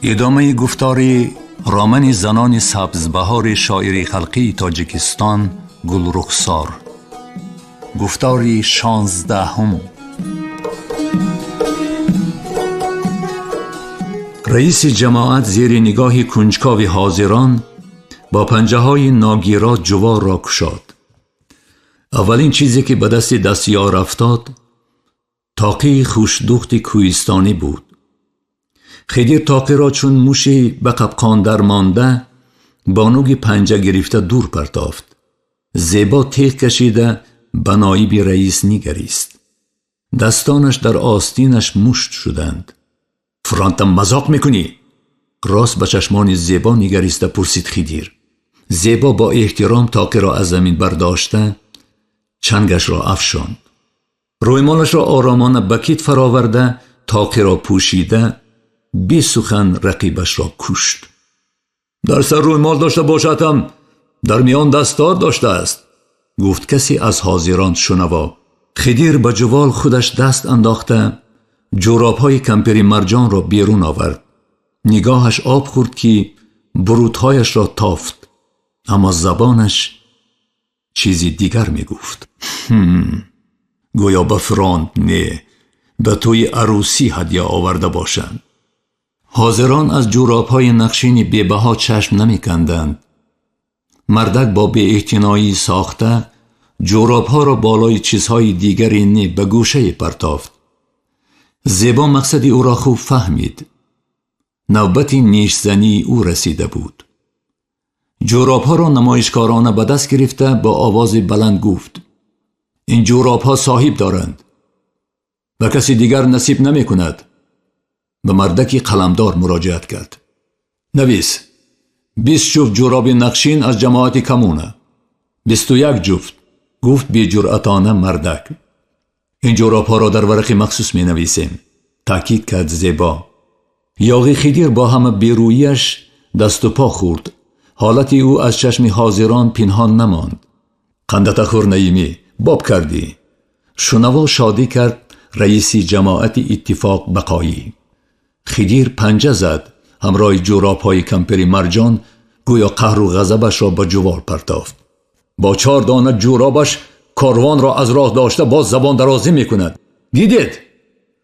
ادامه گفتار رامن زنان سبزبهار شاعر خلقی تاجیکستان گلرخسار. گفتار 16. رئیس جماعت زیر نگاه کنجکاو حاضران با پنجه های ناگیرا جوار را کشاد. اولین چیزی که به دست دستیار افتاد تاقی خوشدخت کوهستانی بود. خدیر تاقی را چون موشی به قبقان در مانده با نوک پنجه گرفته دور پرتافت. زیبا تیغ کشیده به نایب رئیس نگریست. دستانش در آستینش مشت شدند. فرانت مذاق میکنی؟ راست به چشمان زیبا نگریسته پرسید خدیر. زیبا با احترام تاقی را از زمین برداشته چنگش را افشاند. رویمالش را آرامانه به کیت فراورده تاقی را پوشیده بی سخن رقیبش را کشت. در سر رویمال داشته باشدم در میان دستار داشته است، گفت کسی از حاضران شنوا. خدیر به جوال خودش دست انداخته جوراب‌های کمپری مرجان را بیرون آورد. نگاهش آب خورد که بروتهایش را تافت، اما زبانش چیزی دیگر می گفت. گویا به فرانت نه به توی عروسی هدیه آورده باشند. حاضران از جوراب‌های نقشین بی‌بها چشم نمی کندند. مردک با بی اعتنایی ساخته جوراب‌ها را بالای چیزهای دیگری نه به گوشه پرتافت. زیبا مقصد او را خوب فهمید. نوبت نیش زنی او رسیده بود. جوراب‌ها را نمایشکارانه به دست گرفته با آواز بلند گفت: این جوراب‌ها صاحب دارند و کسی دیگر نصیب نمی کند. به مردکی قلمدار مراجعت کرد. نویس 20 جفت جوراب نقشین از جماعت کمونه. 21 جفت، گفت بی جرأتانه مردک. این جوراب‌ها را در ورق مخصوص می نویسیم، تأکید کرد زیبا. یاغی خدیر با همه بیرویش دست و پا خورد. حالتی او از چشم حاضران پنهان نماند. قندت خور نعیمی، باب کردی. شنوا شادی کرد رئیس جماعت اتفاق بقایی. خدیر پنجه زد، همراه جوراب‌های کمپری مرجان گویا قهر و غضبش را به جوال پرتافت. با 4 دانه جورابش کاروان را از راه داشته باز زبان درازی می کند. دیدید؟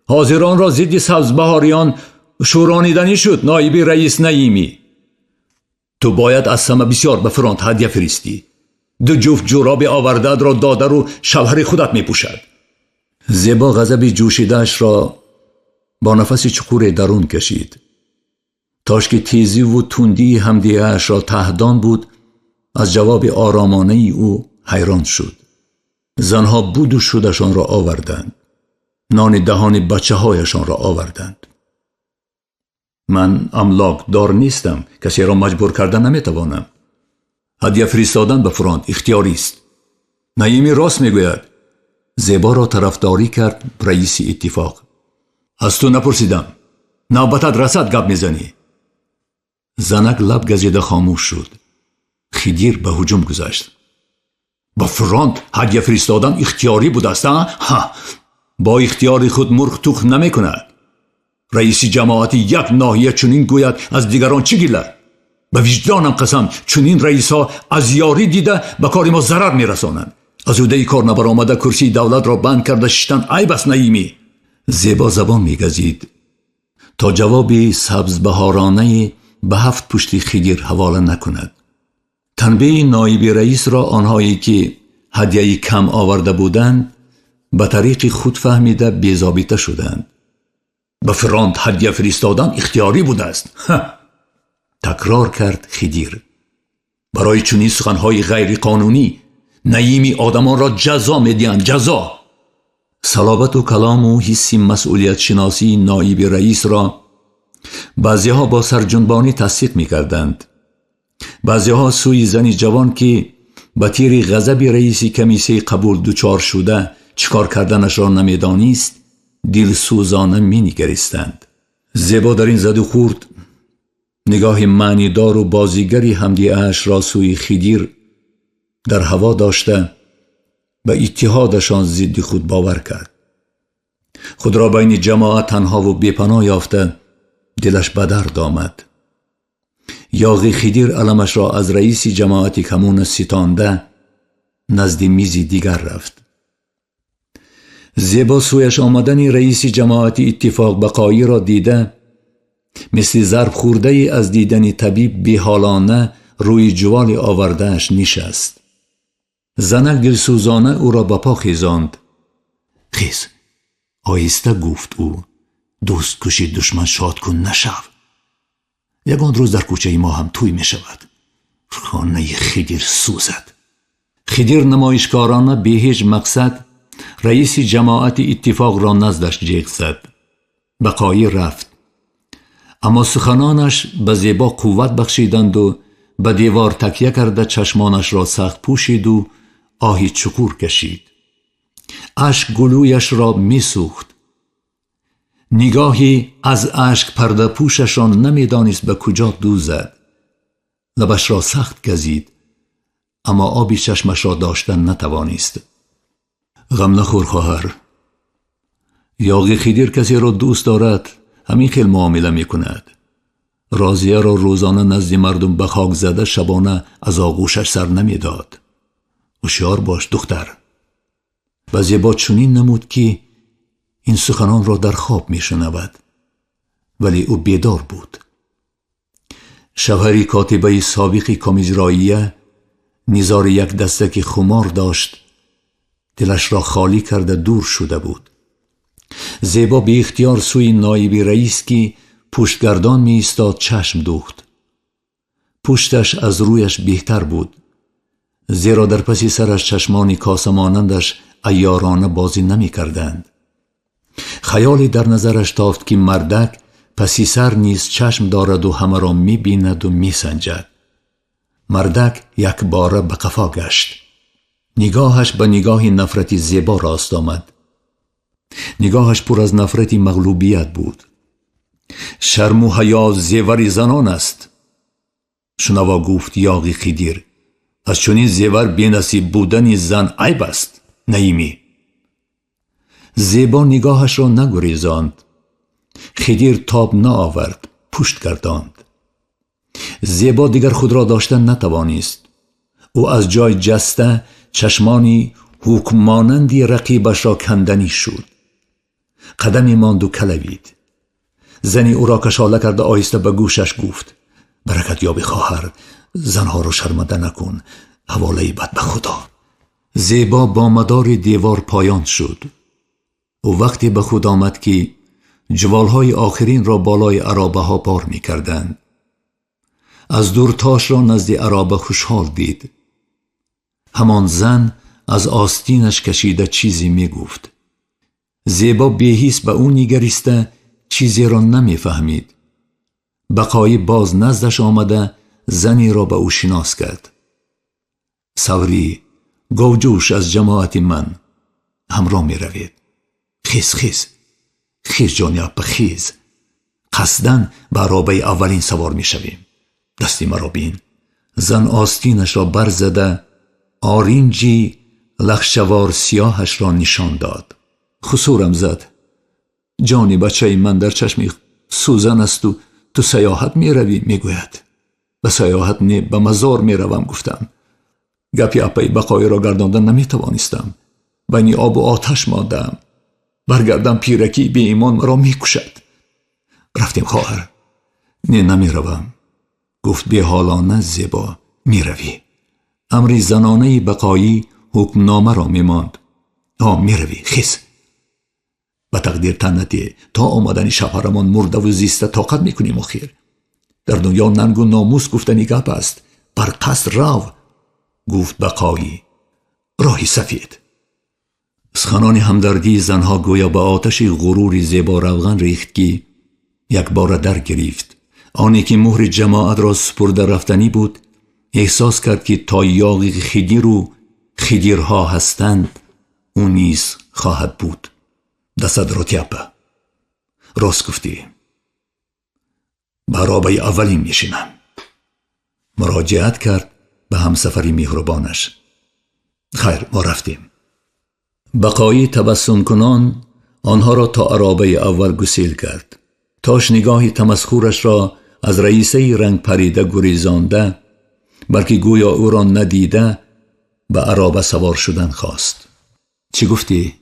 حاضران را ضد سبزبهاریان شورانیدنی شد. نایب رئیس نعیمی، تو باید از سمه بسیار به فرانت هدیه فرستی. 2 جفت جوراب آورده را داده رو شوهر خودت می پوشد. زیبا غضب جوشیده‌اش را با نفس چکور درون کشید. تاش که تیزی و تندی همدیه‌اش را تهدان بود، از جواب آرامانه او حیران شد. زنها بود و شدشان را آوردند. نان دهان بچه هایشان را آوردند. من املاک دار نیستم، کسی را مجبور کردن نمیتوانم. هدیه فرستادن به فرانت اختیاری است. نعیمی راست میگوید. زیبا را طرفداری کرد رئیس اتفاق. از تو نپرسیدم، نوبتت رسد گپ میزنی. زنک لب گزیده خاموش شد. خدیر به هجوم گذشت. با فرانت هدیه فرستادن اختیاری بود است؟ با اختیار خود مرغ توخ نمی کند. رئیس جماعت یک ناحیه چنین گوید از دیگران چی گیله؟ به وجدانم قسم چنین رئیس ها از یاری دیده به کار ما ضرر می رسانند. از عهده کار نبرآمده کرسی دولت را بند کرده ششتن عیب است نعیمی. زیبا زبان می گزید تا جوابی سبزبهارانه به 7 پشتی خدیر حواله نکند. تنبیه نایب رئیس را آنهایی که هدیه کم آورده بودند به طریق خود فهمیده بی‌ضابطه شدند. به فرانت هدیه فرستادن اختیاری بوده است. تکرار کرد خدیر. برای چنین سخنهای غیر قانونی نعیمی آدمان را جزا میدهند. جزا. صلابت و کلام و حسی مسئولیت شناسی نایب رئیس را بعضیها با سرجنبانی تصدیق میکردند. بعضیها سوی زنی جوان که به تیر غضب رئیس کمیسه قبول دچار شده چیکار کردنش را نمیدانست دلسوزانه مینگریستند. زیبا در این زد و خورد نگاه معنیدار و بازیگری همدیه‌اش را سوی خدیر در هوا داشته به اتحادشان ضد خود باور کرد. خود را بین جماعت تنها و بی‌پناه یافته دلش به درد آمد. یاغی خدیر علمش را از رئیس جماعت کمون ستانده نزد میزی دیگر رفت. زیبا سویش آمدن رئیس جماعت اتفاق بقایی را دیده مثل ضرب خورده ای از دیدن طبیب بیحالانه روی جوال آوردهش نشست. زنک دلسوزانه او را به پا خیزاند. خیز، آهسته گفت او، دوست کشی دشمن شاد کن نشو. یگان روز در کوچه ما هم توی می شود. خانه خدیر سوزد. خدیر نمایشکارانه به هیچ مقصد رئیس جماعت اتفاق را نزدش جیغ زد. بقایی رفت، اما سخنانش به زیبا قوت بخشیدند و به دیوار تکیه کرده چشمانش را سخت پوشید و آهی چکور کشید. اشک گلویش را می سوخت. نگاهی از اشک پرده پوششان نمی دانست به کجا دوزد. لبش را سخت گزید، اما آبی چشمش را داشتن نتوانست. غم نخور خواهر. یاغی خدیر کسی را دوست دارد همین خیل معامله می کند. راضیه را روزانه نزد مردم به خاک زده شبانه از آغوشش سر نمی داد. هوشیار باش دختر. و زیبا چنین نمود که این سخنان را در خواب می شنود، ولی او بیدار بود. شوهری کاتبه سابقی کمیزراییه نیزار یک دستک خمار داشت. دلش را خالی کرده دور شده بود. زیبا بی اختیار سوی نایب رئیس که پشتگردان می ایستاد چشم دوخت. پشتش از رویش بهتر بود، زیرا در پسی سرش چشمانی کاسمانندش عیارانه بازی نمی کردند. خیالی در نظرش تافت که مردک پسی سر نیز چشم دارد و همه را می بیند و می سنجد. مردک یک باره به قفا گشت. نگاهش به نگاه نفرتی زیبا راست آمد. نگاهش پر از نفرتی مغلوبیت بود. شرم و حیا زیور زنان است. شنوا گفت یاغی خدیر، از چنین زیور بی‌نصیب بودن زن عیب است. نیمی. زیبا نگاهش را نگریزاند. خدیر تاب نآورد، پشت گرداند. زیبا دیگر خود را داشتن نتوانست. او از جای جسته چشمانی حکم مانندی رقیبش را کندنی شد. قدمی ماند و کلوید. زنی او را کشاله کرده آهسته به گوشش گفت: برکت یابی خواهر، زنها را شرمنده نکن، حواله بد به خدا. زیبا با مدار دیوار پایان شد. او وقتی به خود آمد که جوالهای آخرین را بالای عرابه ها بار می کردند. از دور تاش را نزد عرابه خوشحال دید. همان زن از آستینش کشیده چیزی می گفت. زیبا بی‌حس به او نگریسته چیزی را نمی فهمید. بقایی باز نزدش آمده زنی را به او شناس کرد. سوری، گوجوش از جماعت من همراه می روید. خیز خیز، خیز جانی اپا خیز. قصدن به عرابه اولین سوار می شویم. دستی مرا بین. زن آستینش را برزده آرینجی لخشوار سیاهش را نشان داد. خسورم زد. جانی بچه من در چشمی سوزن است و تو سیاحت می روی می گوید. به سیاحت نه، به مزار می روم گفتم. گپی اپای بقایی را گرداندن نمی توانستم. بین آب و آتش ماندم. برگردم پیرکی بی ایمان مرا می کشد. رفتیم خواهر. نه نمی روم. گفت بی حالانه زیبا. می روی. امری زنانه بقایی حکمنامه را می ماند. می روی. خیز. به تقدیر تنتی تا آمدن شوهرمان مرده و زیسته طاقت می کنیم آخر. در دنیا ننگ و ناموس گفتنی گپ است. بر قصد رو. گفت بقایی. راهی سفید. سخنان همدردی زنها گویا به آتش غرور زیبا روغن ریخت که یک بار در گرفت. آنی که مهر جماعت را سپرده رفتنی بود احساس کرد که تا یاغی خدیر و خدیرها هستند او نیز خواهد بود. دست را تیپه. راست گفتی. به عرابه اولین میشینم. مراجعت کرد به همسفری مهربانش. خیر، ما رفتیم. بقایی تبسم کنان آنها را تا عرابه اول گسیل کرد. تاش نگاهی تمسخورش را از رئیسه رنگ پریده گریزانده، بلکه گویا او را ندیده، به عرابه سوار شدن خواست. چی گفتی؟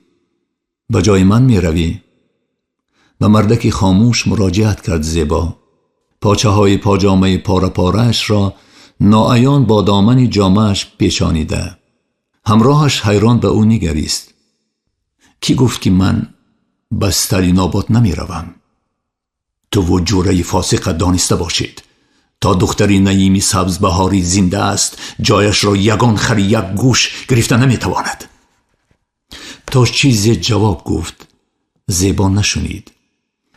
به جای من می روی؟ به مردکی خاموش مراجعت کرد زیبا. پاچه های پاجامه پاره پاره‌اش را ناعیان با دامن جامه‌اش پیچانیده. همراهش حیران به او نگریست. کی گفت که من به استالین آباد نمی روم؟ تو و جوره فاسق دانسته باشید تا دختری نعیمی سبز بهاری زنده است، جایش را یگان خر یک گوش گرفته نمی تواند. تا چیزی جواب گفت، زیبا نشنید.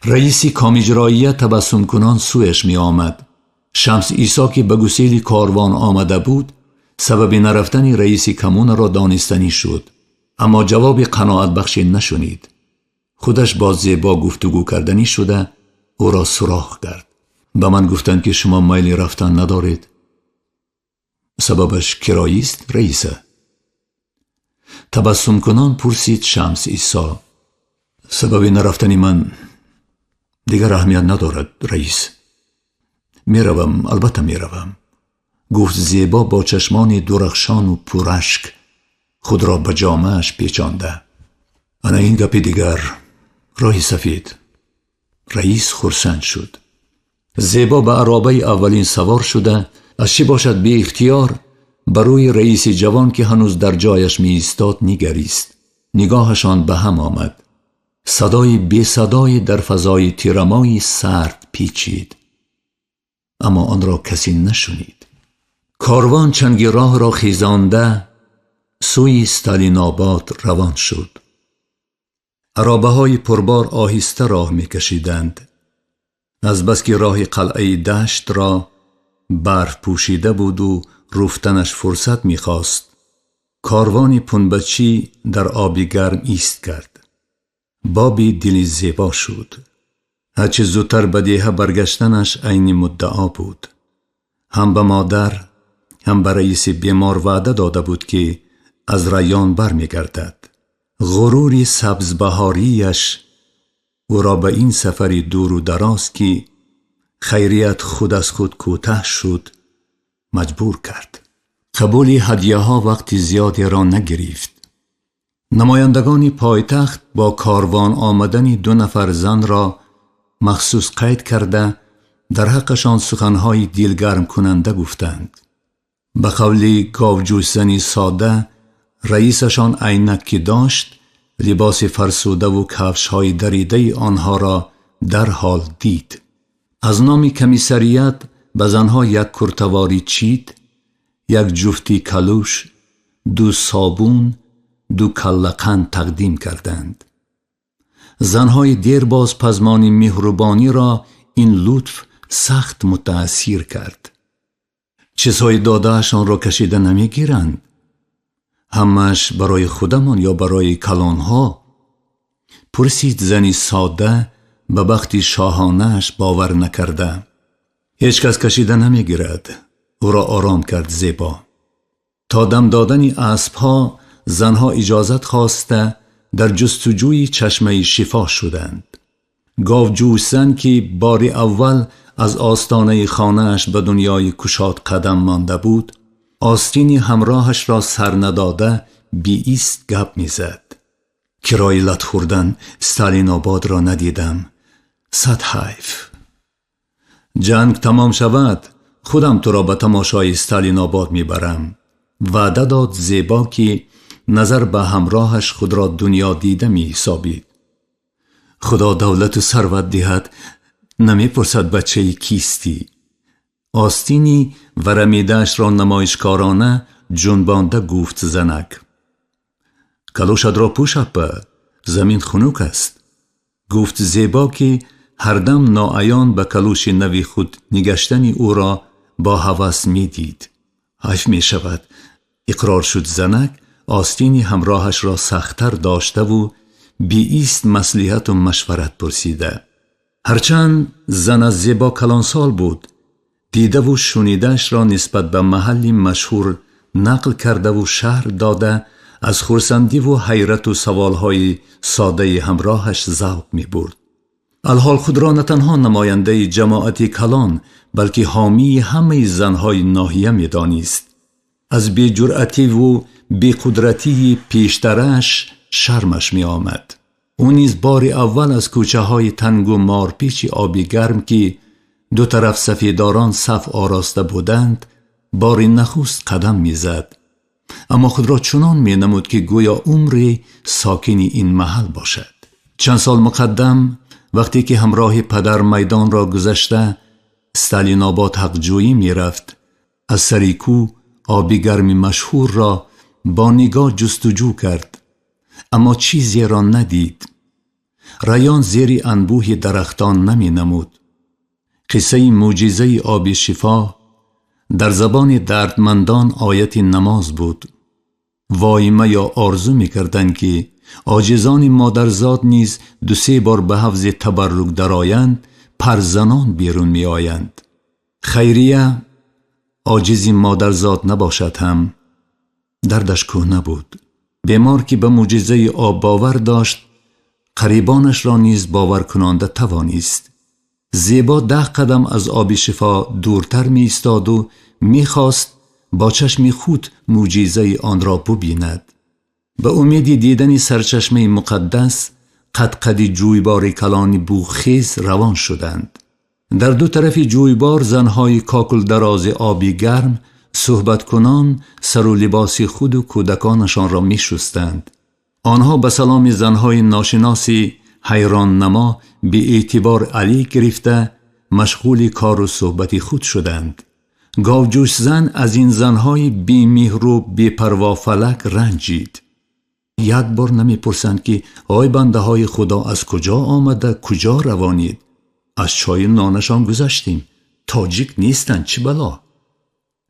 رئیسی کامیجرایی تبسم کنان سویش می آمد. شمس عیسی که به گسیل کاروان آمده بود، سبب نرفتن رئیسی کمون را دانستنی شد، اما جواب قناعت بخش نشنید. خودش با زیبا گفتگو کردنی شده او را سراغ کرد. به من گفتند که شما میل رفتن ندارید. سببش کرایی است رئیسه؟ تبسم کنان پرسید شمس عیسی. سبب نرفتن من دیگر اهمیت ندارد رئیس. میروم، البته میروم، گفت زیبا با چشمان درخشان و پراشک خود را به جامه‌اش پیچانده. انا این گپی دیگر راه سفید. رئیس خرسند شد. زیبا به عرابه اولین سوار شده، از چی باشد بی اختیار بر روی رئیس جوان که هنوز در جایش می ایستاد نگریست. نگاهشان به هم آمد. صدای بی صدای در فضای تیرمایی سرد پیچید، اما آن را کسی نشنید. کاروان چنگی راه را خیزانده سوی استالین آباد روان شد. عرابه های پربار آهسته راه می کشیدند. از بس که راه قلعه دشت را برف پوشیده بود و رفتنش فرصت می خواست، کاروانی پنبچی در آبی گرم ایست کرد. بابی دلی زیبا شد. هرچه زودتر به دیه برگشتنش عین مدعا بود. هم به مادر هم به رئیس بیمار وعده داده بود که از ریان بر می گردد. غروری سبزبهاریش او را به این سفری دور و دراز که خیریت خود از خود کوتاه شد مجبور کرد. قبول هدیه ها وقت زیادی را نگرفت. نمایندگان پایتخت با کاروان آمدن 2 نفر زن را مخصوص قید کرده در حقشان سخنهای دلگرم کننده گفتند. به قول گاوجوش زنی ساده، رئیسشان عینک که داشت، لباس فرسوده و کفش های دریده آنها را در حال دید. از نام کمیسریت به زنها 1 کرتواری چید، 1 جفتی کلوش، 2 صابون، 2 کلقند تقدیم کردند. زنهای دیرباز پزمان مهربانی را این لطف سخت متاثیر کرد. چیزهای دادهشان را کشیده نمی گیرند. همش برای خودمان یا برای کلانها؟ پرسید زنی ساده به بخت شاهانه‌اش باور نکرده. هیچ کس کشیده نمی گیرد. او را آرام کرد زیبا. تا دم دادن اسبها زنها اجازت خواسته در جستجوی چشمه شفا شدند. گاوجوش زن که بار اول از آستانه خانه‌اش به دنیای کشاد قدم مانده بود، آستین همراهش را سر نداده بی ایست گپ می زد. کرای لط خوردن استالین آباد را ندیدم. 100 حیف. جنگ تمام شود خودم تو را به تماشای استالین آباد می برم. وعده داد زیبا که نظر به همراهش خود را دنیا دیده می حسابید. خدا دولت و ثروت دهد، نمی پرسد بچه کیستی. آستینی ورمیدهش را نمایشکارانه جنبانده گفت زنک. کلوشت را پوش اپه، زمین خنک است. گفت زیبا که هر دم ناعیان به کلوش نوی خود نگشتن او را با هوس می دید. حیف می شود. اقرار شد زنک. آستینی همراهش را سختر داشته و بی ایست مصلحت و مشورت پرسیده. هرچند زن از زیبا کلانسال بود، دیده و شنیدهش را نسبت به محلی مشهور نقل کرده و شهر داده، از خرسندی و حیرت و سوالهای ساده همراهش ذوق می برد. الحال خود را نه تنها نماینده جماعت کلان بلکه حامی همه زنهای ناحیه می دانست. از بی جرأتی و بی قدرتی پیشترش شرمش می آمد. او نیز بار اول از کوچه های تنگ و مارپیچ آبی گرم که دو طرف سفیداران صف آراسته بودند بار نخست قدم می زد. اما خود را چنان می نمود که گویا عمری ساکن این محل باشد. چند سال مقدم وقتی که همراه پدر میدان را گذشته استالین آباد حقجویی می رفت، از سر کوه آبی گرم مشهور را با نگاه جستجو کرد، اما چیزی را ندید. رایان زیر انبوه درختان نمی نمود. قصه معجزه آب شفا در زبان دردمندان آیت نماز بود. وایمه یا آرزو می کردند که عاجزان مادرزاد نیز 2-3 بار به حوض تبرک درآیند، پرزنان بیرون می آیند. خیریه عاجزی مادرزاد نباشد هم دردش کهنه بود. بیمار که به معجزه آب باور داشت قریبانش را نیز باور کننده توانست. زیبا 10 قدم از آب شفا دورتر می ایستاد و می خواست با چشم خود معجزه آن را ببیند. به امید دیدن سرچشمه مقدس قد جویبار کلان بوخیز روان شدند. در دو طرف جویبار زنهای کاکل دراز آبی گرم صحبت کنان سر و لباس خود و کودکانشان را می شستند. آنها به سلام زنهای ناشناسی حیران نما بی اعتبار علی گرفته مشغول کار و صحبت خود شدند. گاوجوش زن از این زنهای بی مهر و بی پروا فلک رنجید. یک بار نمی پرسند که آی بنده های خدا از کجا آمده، کجا روانید؟ از چای نانشان گذشتیم، تاجیک نیستند، چه بلا؟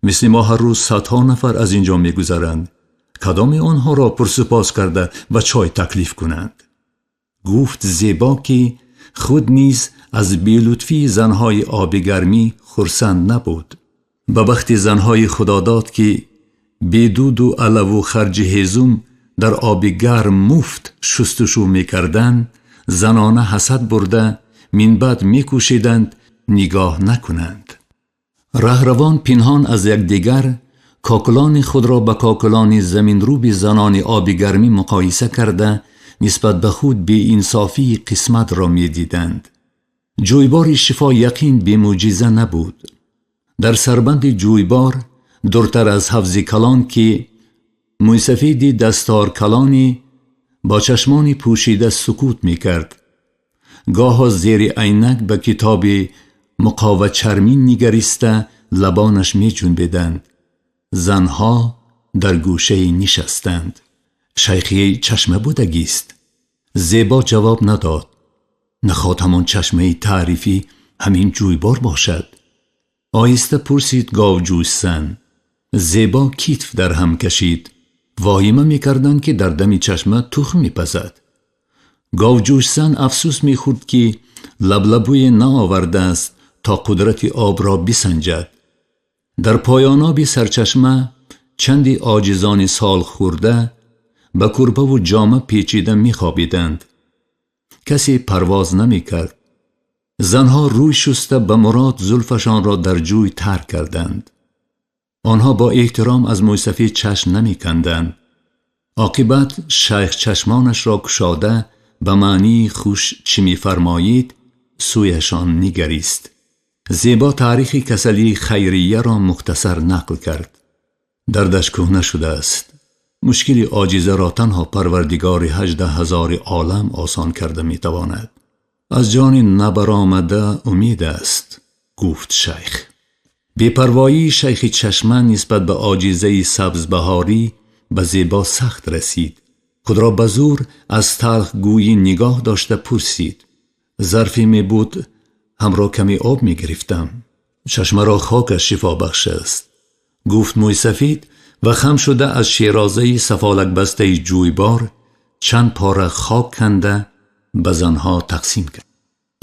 مثل ما هر روز صدها نفر از اینجا می گذرند، کدام آنها را پرسپاس کرده و چای تکلیف کنند؟ گفت زیبا که خود نیز از بی‌لطفی زنهای آب گرمی خرسند نبود. به بخت زنهای خداداد که بیدود و علو و خرج هیزم در آب گرم مفت شستشو می کردند، زنانه حسد برده من بعد می کوشیدند نگاه نکنند. رهروان پنهان از یکدیگر کاکلان خود را به کاکلان زمین روبی زنان آب گرمی مقایسه کرده نسبت به خود بی انصافی قسمت را می دیدند. جویبار شفا یقین بی معجزه نبود. در سربند جویبار دورتر از حوض کلان که موسفید دستار کلانی با چشمان پوشیده سکوت می کرد. گاه زیر عینک به کتاب مقاوه چرمین نگریسته لبانش می جنبیدند. زنها در گوشه نشستند. شیخی چشمه بودگیست. زیبا جواب نداد. نخواد همان چشمه تعریفی همین جویبار باشد. آیسته پرسید گاوجوش زن. زیبا کتف در هم کشید. واهمه می کردن که در دم چشمه تخم می پزد. گاوجوش زن افسوس می خورد که لبلبوی نآورده است تا قدرت آب را بسنجد. در پایان آب سرچشمه چندی عاجزان سال خورده به کربه و جامه پیچیده می خوابیدند. کسی پرواز نمی کرد. زنها روی شسته به مراد زلفشان را در جوی ترک کردند. آنها با احترام از موسفی چشم نمی کندند. عاقبت شیخ چشمانش را کشاده به معنی خوش چی می فرمایید سویشان نگریست. زیبا تاریخ کسلی خیریه را مختصر نقل کرد. دردش کهنه شده است. مشکل عاجزه را تنها پروردگار 18,000 عالم آسان کرده می تواند. از جان نبرآمده امید است، گفت شیخ. بی‌پروایی شیخ چشمه نسبت به عاجزه سبزبهاری به زیبا سخت رسید. خود را به زور از تلخ گویی نگاه داشته پرسید. ظرفی می بود همراه کمی آب می گرفتم. چشمه را خاکش شفا بخش است، گفت موی سفید و خم شده از شیرازه سفالک بسته جویبار چند پاره خاک کنده به زنها تقسیم کرد.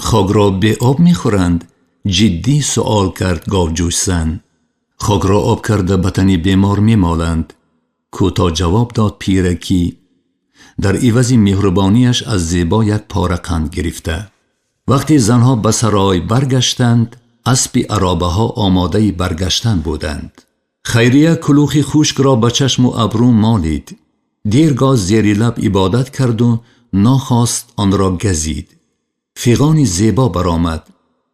خاک را به آب می خورند؟ جدی سؤال کرد گاوجوش زن. خاک را آب کرده بطنی بیمار می مالند. کوتاه جواب داد پیرکی در عوض مهربانیش از زیبا یک پاره قند گرفته. وقتی زنها به سرای برگشتند، اسب عرابه ها آماده برگشتن بودند. خیریه کلوخی خشک را به چشم و ابرو مالید. دیرگاه زیر لب عبادت کرد و ناخواست آن را گزید. فیغانی زیبا برآمد.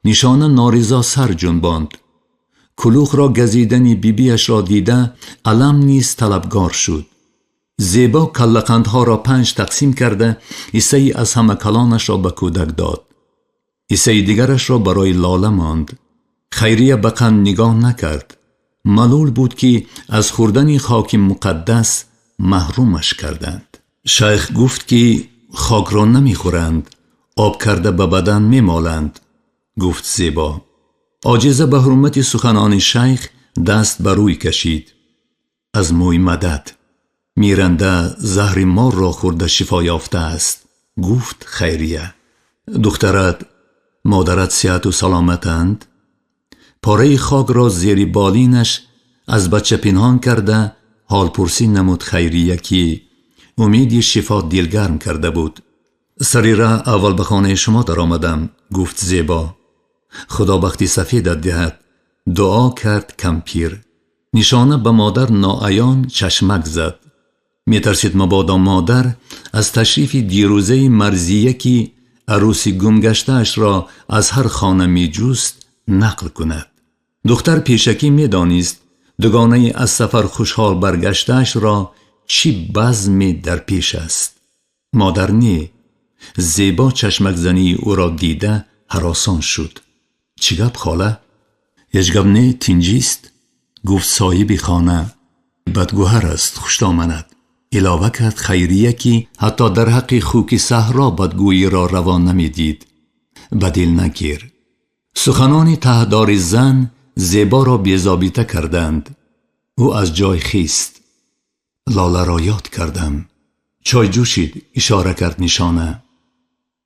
نشانه نارضا سر جنباند. کلوخ را گزیدن بیبیش را دیده علم نیز طلبگار شد. زیبا کلقندها را 5 تقسیم کرده حصه از همه کلانش را به کودک داد. حصه دیگرش را برای لاله ماند. خیریه به قند نگاه نکرد. معلول بود که از خوردن خاک مقدس محرومش کردند. شیخ گفت که خاک را نمی خورند، آب کرده به بدن می مالند. گفت زیبا. عاجزه به حرمت سخنان شیخ دست بر روی کشید. از موی مدد. میرنده زهر مار را خورده شفا یافته است. گفت خیریه. دخترت، مادرت صحت و سلامتند؟ پاره خاک را زیر بالینش از بچه پنهان کرده حال پرسی نمود خیریه که امیدی شفا دلگرم کرده بود. سریره اول به خانه شما در آمدم. گفت زیبا. خدا بختی سفیدت دهد. دعا کرد کمپیر. نشانه به مادر ناعیان چشمک زد. می ترسید مبادا مادر از تشریف دیروزه مرزیه که عروسی گمگشته‌اش را از هر خانه می جست نقل کند. دختر پیشکی می دانست دوگانه از سفر خوشحال برگشته‌اش را چی بزمی در پیش است. مادر نی. زیبا چشمک زنی او را دیده هراسان شد. چی گپ خاله؟ هیچ گپ نی، تینجیست؟ گفت صاحب خانه بدگوهر است، خوش آمد. علاوه کرد خیریه که حتی در حق خوک صحرا بدگویی را روا نمی دید. بدل نگیر. سخنان تهدار زن زیبا را بی‌ضابطه کردند. او از جای خیست. لاله را یاد کردم. چای جوشید، اشاره کرد نشانه.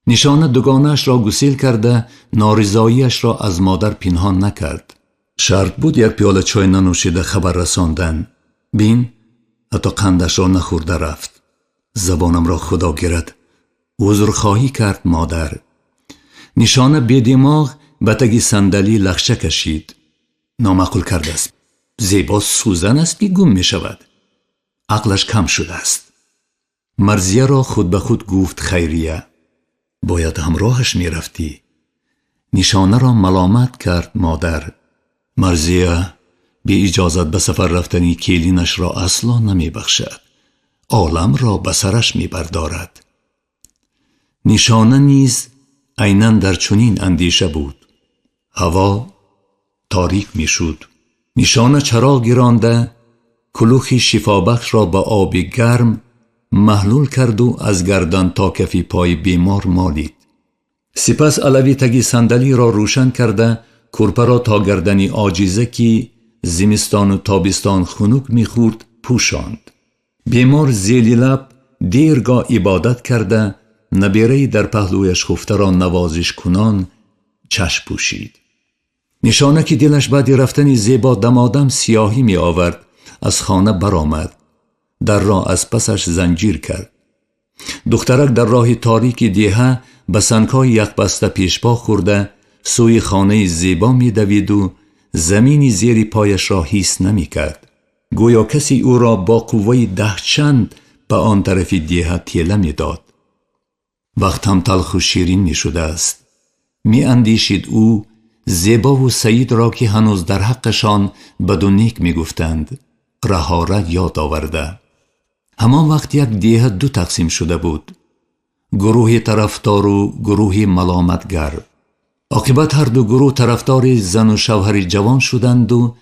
نشانه دوگانش را گسیل کرده نارضاییش را از مادر پنهان نکرد. شرط بود یک پیاله چای ننوشیده خبر رساندن. بین حتی قندش را نخورده رفت. زبانم را خدا گیرد. عذر خواهی کرد مادر. نشانه بی دماغ به تگ صندلی لخشه کشید. نامعقول کرده است. زیبا سوزن است که گم می شود. عقلش کم شده است. مرزیه را خود به خود گفت خیریه. باید همراهش می رفتی. نشانه را ملامت کرد مادر. مرزیه بی اجازت به سفر رفتنی کلینش را اصلا نمی بخشد. عالم را به سرش می بردارد. نشانه نیز عیناً در چنین اندیشه بود. هوا تاریک می شد. نشانه چراغ گرانده کلوخی شفابخش را به آب گرم محلول کرد و از گردن تا کف پای بیمار مالید. سپس علوی تگی صندلی را روشن کرده کرپه را تا گردنی عاجزه که زمستان و تابستان خنک می‌خورد پوشاند. بیمار زیلی لب دیرگاه عبادت کرده نبیره در پهلویش خفته را نوازش کنان چشم پوشید. نشانه که دلش بعد رفتن زیبا دمادم سیاهی می آورد از خانه برآمد. در راه از پسش زنجیر کرد. دخترک در راه تاریک دیه به سنگ‌های یخبسته پیش پا خورده سوی خانه زیبا می دوید و زمینی زیر پایش را حس نمی کرد. گویا کسی او را با قوه 10 چند به آن طرف دیه تیله می داد. وقت هم تلخ و شیرین می شده است. می اندیشید او زیبا و سعید را که هنوز در حقشان بد و نیک می گفتند رهاره یاد آورده. همان وقت یک دیه 2 تقسیم شده بود. گروه طرفدار و گروه ملامتگر. عاقبت هر دو گروه طرفدار زن و شوهر جوان شدند و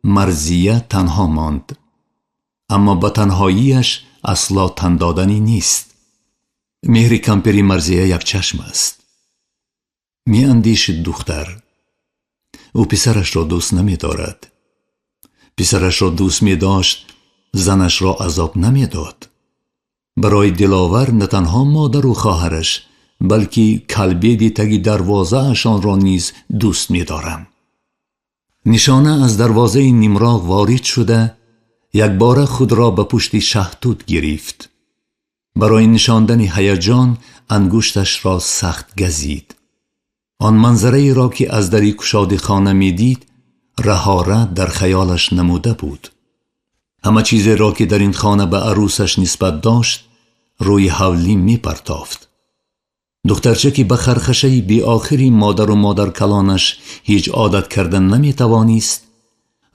مرزیه تنها ماند. اما به تنهاییش اصلا تن دادنی نیست. مهر کمپری مرزیه یک چشم است. می اندیشید دختر. او پسرش را دوست نمی دارد. پسرش را دوست می داشت، زنش را عذاب نمی داد. برای دلاور نه تنها مادر و خواهرش بلکه کلبیدی تگی دروازه اشان را نیز دوست می دارم. نشانه از دروازه نیمراغ وارد شده یک بار خود را به پشت شهتوت گرفت. برای نشاندن هیجان انگشتش را سخت گزید. آن منظره را که از دری گشاد خانه می دید رهاره در خیالش نموده بود. همه چیز را که در این خانه به عروسش نسبت داشت روی حولی می پرتافت. دخترچه که به خرخشه بی آخری مادر و مادر کلانش هیچ عادت کردن نمی توانست،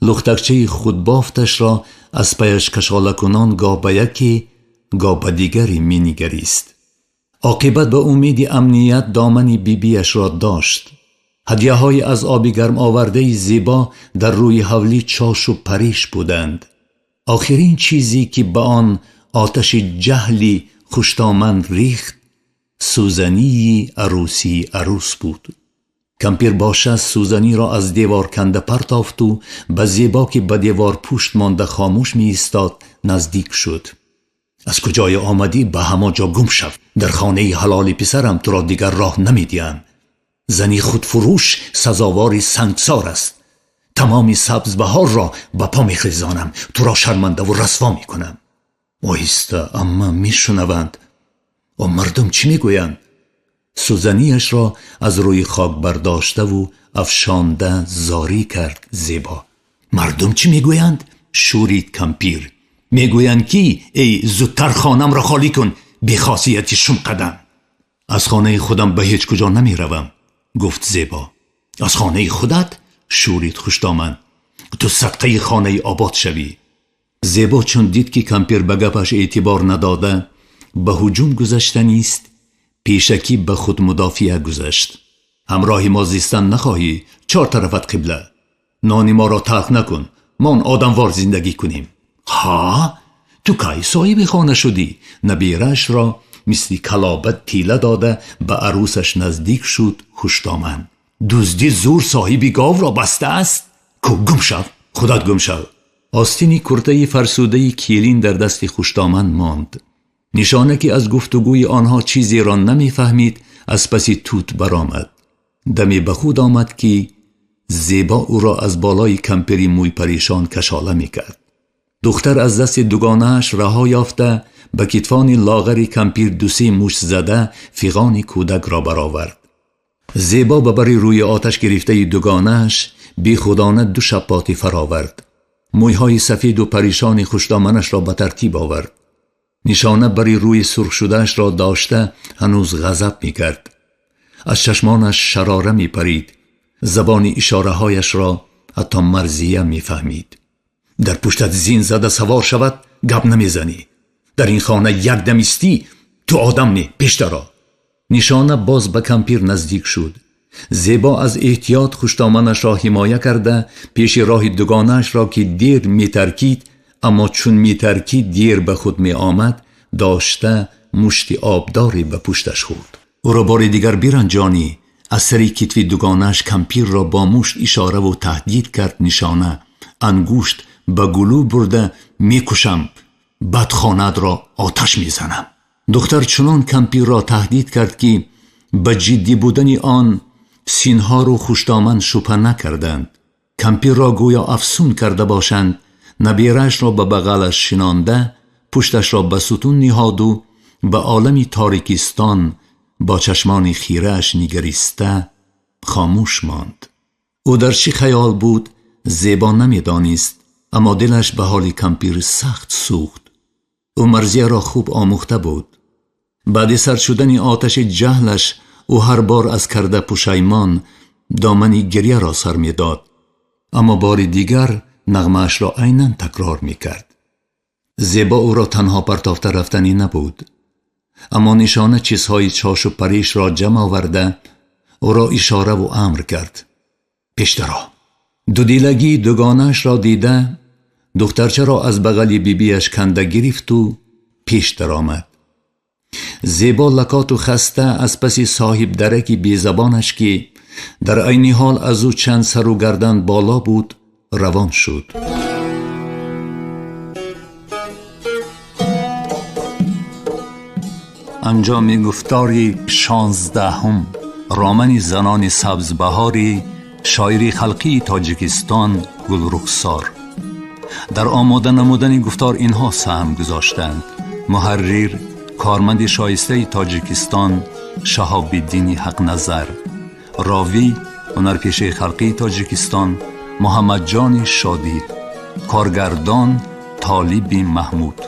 لختکچه خودبافتش را از پیش کشاله کنان گاه به یکی گاه به دیگری می نگریست. عاقبت به امید امنیت دامن بیبیش را داشت. هدیه های از آب گرم آورده زیبا در روی حولی چاش و پریش بودند. آخرین چیزی که به آن آتش جهلی خوشتامند ریخت سوزنی عروسی عروس بود. کمپیر باشه سوزنی را از دیوار کنده پرتافت و به زیبا که به دیوار پشت مانده خاموش می ایستاد نزدیک شد. از کجای آمدی؟ به همه جا گم شو. در خانه حلال پسرم تو را دیگر راه نمی دیم. زنی خودفروش سزاواری سنگسار است. تمامی سبز بهار را به پا می خیزانم. تو را شرمنده و رسوا می کنم. آهسته اما می شنوند. و مردم چی می گویند؟ سوزنیش را از روی خاک برداشته و افشانده زاری کرد زیبا. مردم چی می گویند؟ شورید کمپیر. می گویند که ای زودتر خانم را خالی کن، بیخاصیتی شم قدم. از خانه خودم به هیچ کجا نمی روم، گفت زیبا. از خانه خودت؟ شورید خوشدامن. تو صدقه خانه آباد شوی. زیبا چون دید که کمپیر به گپش اعتبار نداده به هجوم گذشته نیست، پیشکی به خود مدافعه گذشت. همراه ما زیستن نخواهی؟ 4 طرفت قبله. نان ما را تلخ نکن، ما اون آدموار زندگی کنیم. ها؟ تو کی صاحب خانه شدی؟ نبیرش را مثل کلابت تیله داده به عروسش نزدیک شد خوشدامن. دزدی زور صاحبی گاو را بسته است؟ کو گم شو، خودت گم شو. آستینی کرته فرسوده کیلین در دست خوشدامن ماند. نشانه که از گفتگوی آنها چیزی را نمی فهمید از پسی توت برآمد. دمی به خود آمد که زیبا او را از بالای کمپری موی پریشان کشاله می کرد. دختر از دست دوگانه‌اش رها یافته به کتفان لاغر کمپیر 2-3 موش زده فیغان کودک را برآورد. زیبا به بر روی آتش گرفته دوگانه‌اش بی خودانه 2 شپاتی فراورد. مویهای سفید و پریشان خوشدامنش را به ترتیب آورد. نشانه بری روی سرخ شدهش را داشته هنوز غضب می کرد. از چشمانش شراره می پرید. زبان اشاره هایش را حتی مرزیه می فهمید. در پشتت زین زده سوار شود گپ نمی زنی. در این خانه یک دم استی تو آدم نی، پیشتر را. نشانه باز به کمپیر نزدیک شد. زیبا از احتیاط خوشدامنش را حمایه کرده پیش راه دوگانه‌اش را که دیر می ترکید، اما چون می ترکید دیر به خود می آمد داشته مشتی آبداری به پشتش خورد. او را بار دیگر بیرنجانی. از سری کتف دوگانه‌اش کمپیر را با مشت اشاره و تهدید کرد. نشانه انگشت به گلو برده می کشم، بدخانت را آتش می زنم. دختر چنان کمپیر را تهدید کرد که به جدی بودن آن سینها رو خوشدامن شبهه نکردند. کمپیر را گویا افسون کرده باشند. نبیرش را به بغلش شنانده پشتش را به ستون نهاد و به عالمی تاریکستان با چشمان خیره‌اش نگریسته خاموش ماند. او در چه خیال بود زیبا نمی دانست، اما دلش به حال کمپیر سخت سوخت. او مرزیه را خوب آموخته بود. بعد سرد شدن آتش جهلش او هر بار از کرده پشیمان دامنی گریه را سر می داد، اما بار دیگر نغمه‌اش را عیناً تکرار می کرد. زیبا او را تنها پرتافته رفتنی نبود، اما نشانه چیزهای چاش و پریش را جمع آورده او را اشاره و امر کرد. پیشتر را. دودیلگی دوگانه‌اش را دیده دخترچه را از بغل بیبیش کنده گرفت و پیشتر آمد. زیبا لکات و خسته از پس صاحب درکی بی زبانش که در عین حال از او چند سر و گردن بالا بود روان شد. انجام گفتاری 16 رامن زنان سبزبهاری شاعری خلقی تاجیکستان گلرخسار. در آماده نمودن گفتار اینها سهم گذاشتند: محرر کارمند شایسته تاجیکستان شهاب الدین حق نظر، راوی هنرپیشه خلقی تاجیکستان محمد جان شادی، کارگردان طالب محمود.